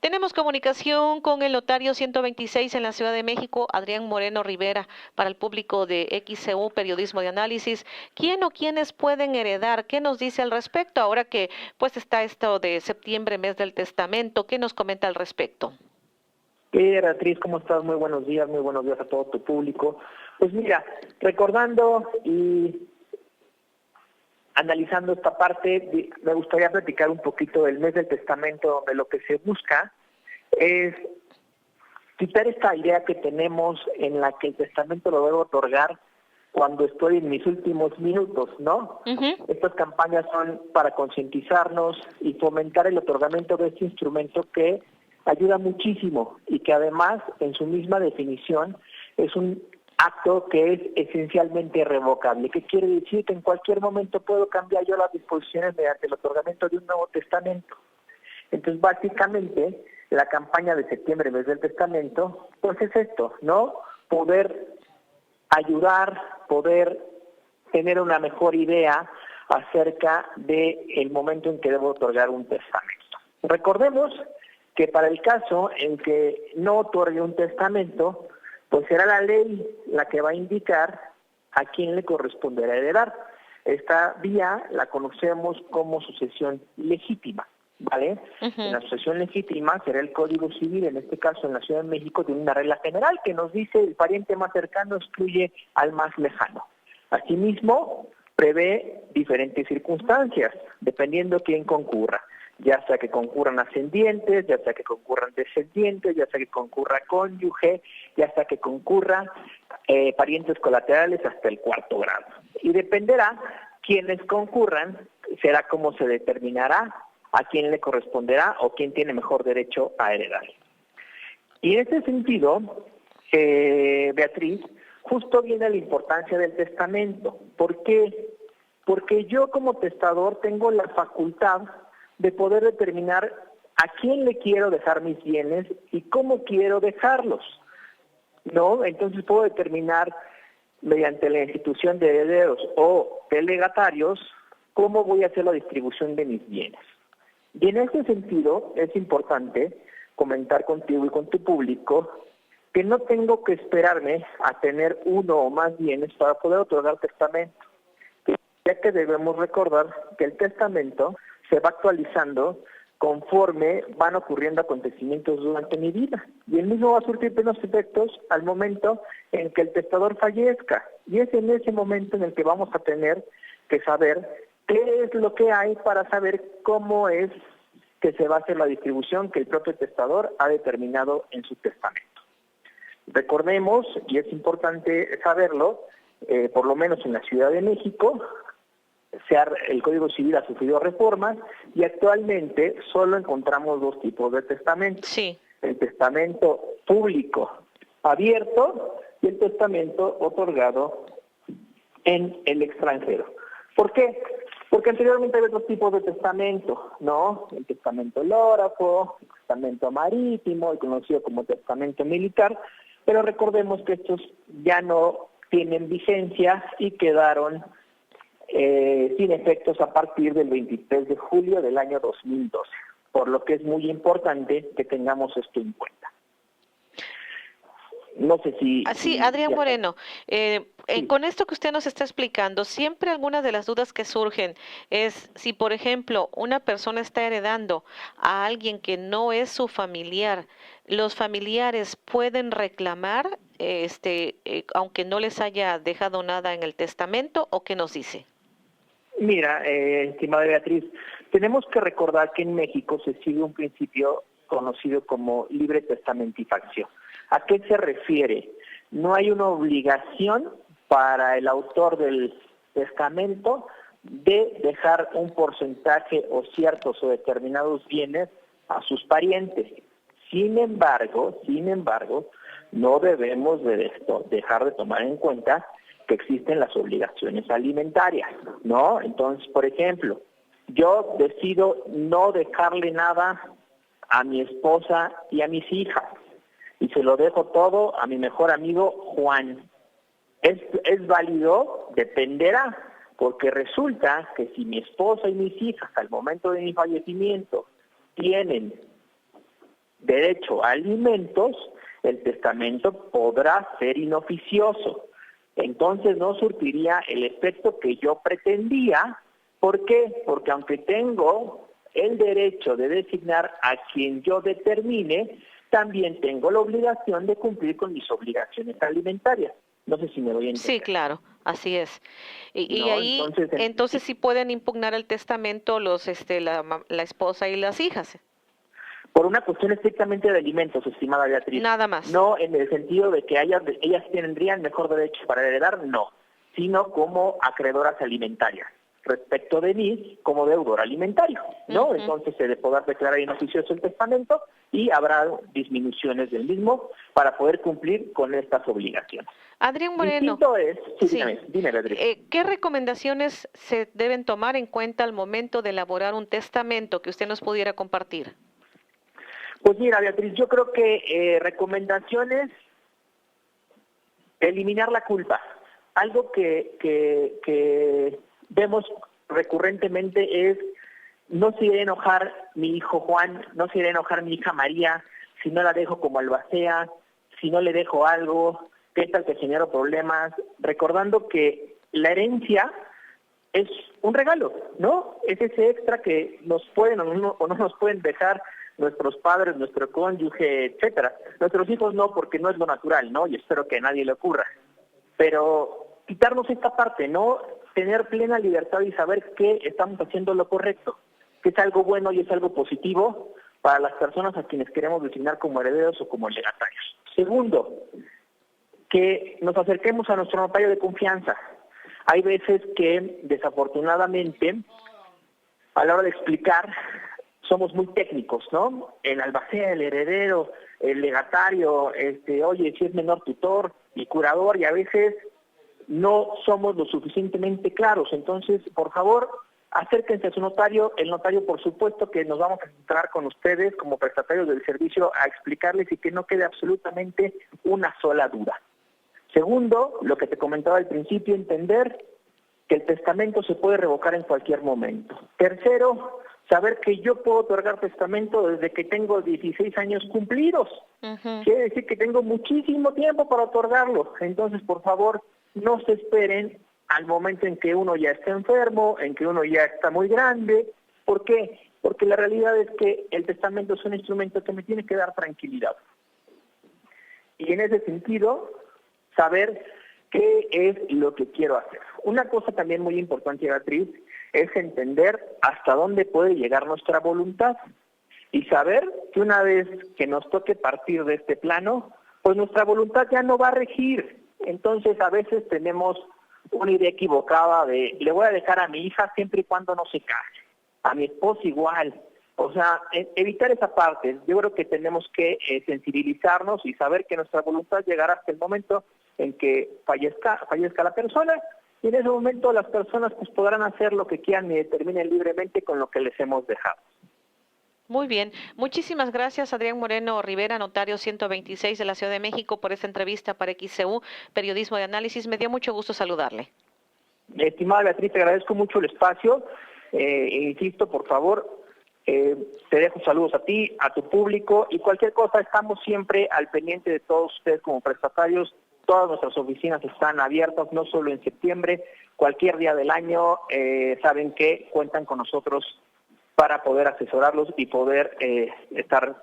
Tenemos comunicación con el notario 126 en la Ciudad de México, Adrián Moreno Rivera, para el público de XCU Periodismo de Análisis. ¿Quién o quiénes pueden heredar? ¿Qué nos dice al respecto? Ahora que pues está esto de septiembre, mes del testamento, ¿qué nos comenta al respecto? Beatriz, ¿cómo estás? Muy buenos días a todo tu público. Pues mira, recordando y analizando esta parte, me gustaría platicar un poquito del mes del testamento, donde lo que se busca es quitar esta idea que tenemos en la que el testamento lo debo otorgar cuando estoy en mis últimos minutos, ¿no? Estas campañas son para concientizarnos y fomentar el otorgamiento de este instrumento que ayuda muchísimo y que además en su misma definición es un acto que es esencialmente irrevocable. ¿Qué quiere decir? Que en cualquier momento puedo cambiar yo las disposiciones mediante el otorgamiento de un nuevo testamento. Entonces, básicamente, la campaña de septiembre, mes del testamento, pues es esto, ¿no? Poder ayudar, poder tener una mejor idea acerca del momento en que debo otorgar un testamento. Recordemos que para el caso en que no otorgue un testamento, pues será la ley la que va a indicar a quién le corresponderá heredar. Esta vía la conocemos como sucesión legítima, ¿vale? En la sucesión legítima será el Código Civil, en este caso en la Ciudad de México, tiene una regla general que nos dice el pariente más cercano excluye al más lejano. Asimismo, prevé diferentes circunstancias, dependiendo quién concurra, ya sea que concurran ascendientes, ya sea que concurran descendientes, ya sea que concurra cónyuge, ya sea que concurran parientes colaterales hasta el cuarto grado. Y dependerá quiénes concurran, será como se determinará a quién le corresponderá o quién tiene mejor derecho a heredar. Y en ese sentido, Beatriz, justo viene la importancia del testamento. ¿Por qué? Porque yo como testador tengo la facultad de poder determinar a quién le quiero dejar mis bienes y cómo quiero dejarlos, ¿no? Entonces puedo determinar mediante la institución de herederos o delegatarios cómo voy a hacer la distribución de mis bienes. Y en ese sentido es importante comentar contigo y con tu público que no tengo que esperarme a tener uno o más bienes para poder otorgar testamento, ya que debemos recordar que el testamento se va actualizando conforme van ocurriendo acontecimientos durante mi vida. Y el mismo va a surtir plenos efectos al momento en que el testador fallezca. Y es en ese momento en el que vamos a tener que saber qué es lo que hay para saber cómo es que se va a hacer la distribución que el propio testador ha determinado en su testamento. Recordemos, y es importante saberlo, por lo menos en la Ciudad de México, el Código Civil ha sufrido reformas y actualmente solo encontramos dos tipos de testamento. Sí. El testamento público abierto y el testamento otorgado en el extranjero. ¿Por qué? Porque anteriormente había otros tipos de testamento, ¿no? El testamento hológrafo, el testamento marítimo, el conocido como testamento militar, pero recordemos que estos ya no tienen vigencia y quedaron sin efectos a partir del 23 de julio del año 2012, por lo que es muy importante que tengamos esto en cuenta. No sé si... Sí, Adrián Moreno, sí. con esto que usted nos está explicando, siempre algunas de las dudas que surgen es si, por ejemplo, una persona está heredando a alguien que no es su familiar, ¿los familiares pueden reclamar, aunque no les haya dejado nada en el testamento, o qué nos dice? Mira, estimada Beatriz, tenemos que recordar que en México se sigue un principio conocido como libre testamentificación. ¿A qué se refiere? No hay una obligación para el autor del testamento de dejar un porcentaje o ciertos o determinados bienes a sus parientes. Sin embargo, no debemos de dejar de tomar en cuenta que existen las obligaciones alimentarias, ¿no? Entonces, por ejemplo, yo decido no dejarle nada a mi esposa y a mis hijas, y se lo dejo todo a mi mejor amigo Juan. ¿Es válido? Dependerá, porque resulta que si mi esposa y mis hijas al momento de mi fallecimiento tienen derecho a alimentos, el testamento podrá ser inoficioso. Entonces no surtiría el efecto que yo pretendía. ¿Por qué? Porque aunque tengo el derecho de designar a quien yo determine, también tengo la obligación de cumplir con mis obligaciones alimentarias. No sé si me voy a Sí, entender. claro, así es. Y ¿No? ahí, Entonces, entonces sí pueden impugnar el testamento la esposa y las hijas, por una cuestión estrictamente de alimentos, estimada Beatriz, nada más. no en el sentido de que ellas tendrían mejor derecho para heredar, no, sino como acreedoras alimentarias, respecto de mí como deudor alimentario, ¿no? Ujú. Entonces se le podrá declarar inoficioso el testamento y habrá disminuciones del mismo para poder cumplir con estas obligaciones. Adrián Moreno, Distinto es, sí, sí. dime Beatriz. ¿Qué recomendaciones se deben tomar en cuenta al momento de elaborar un testamento que usted nos pudiera compartir? Pues mira, Beatriz, yo creo que recomendaciones, eliminar la culpa. Algo que vemos recurrentemente es, no se irá a enojar mi hijo Juan, no se irá a enojar mi hija María, si no la dejo como albacea, si no le dejo algo, qué tal que genero problemas, recordando que la herencia es un regalo, ¿no? Es ese extra que nos pueden o no nos pueden dejar nuestros padres, nuestro cónyuge, etcétera. Nuestros hijos no, porque no es lo natural, ¿no? Y espero que a nadie le ocurra. Pero quitarnos esta parte, ¿no? Tener plena libertad y saber que estamos haciendo lo correcto, que es algo bueno y es algo positivo para las personas a quienes queremos designar como herederos o como legatarios. Segundo, que nos acerquemos a nuestro notario de confianza. Hay veces que, desafortunadamente, a la hora de explicar, somos muy técnicos, ¿no? El albacea, el heredero, el legatario, oye, si es menor tutor y curador, y a veces no somos lo suficientemente claros. Entonces, por favor, acérquense a su notario. El notario, por supuesto, que nos vamos a encontrar con ustedes como prestatarios del servicio a explicarles y que no quede absolutamente una sola duda. Segundo, lo que te comentaba al principio, entender que el testamento se puede revocar en cualquier momento. Tercero, saber que yo puedo otorgar testamento desde que tengo 16 años cumplidos. Ujú. Quiere decir que tengo muchísimo tiempo para otorgarlo. Entonces, por favor, no se esperen al momento en que uno ya está enfermo, en que uno ya está muy grande. ¿Por qué? Porque la realidad es que el testamento es un instrumento que me tiene que dar tranquilidad. Y en ese sentido, saber qué es lo que quiero hacer. Una cosa también muy importante, Beatriz, es entender hasta dónde puede llegar nuestra voluntad y saber que una vez que nos toque partir de este plano, pues nuestra voluntad ya no va a regir. Entonces a veces tenemos una idea equivocada de le voy a dejar a mi hija siempre y cuando no se case, a mi esposo igual. O sea, evitar esa parte. Yo creo que tenemos que sensibilizarnos y saber que nuestra voluntad llegará hasta el momento en que fallezca la persona, y en ese momento las personas pues podrán hacer lo que quieran y determinen libremente con lo que les hemos dejado. Muy bien. Muchísimas gracias, Adrián Moreno Rivera, notario 126 de la Ciudad de México, por esta entrevista para XCU, Periodismo de Análisis. Me dio mucho gusto saludarle. Estimada Beatriz, te agradezco mucho el espacio. Insisto, por favor, te dejo saludos a ti, a tu público, y cualquier cosa, estamos siempre al pendiente de todos ustedes como prestatarios. Todas nuestras oficinas están abiertas, no solo en septiembre, cualquier día del año. Saben que cuentan con nosotros para poder asesorarlos y poder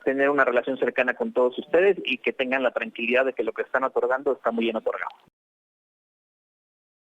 tener una relación cercana con todos ustedes y que tengan la tranquilidad de que lo que están otorgando está muy bien otorgado.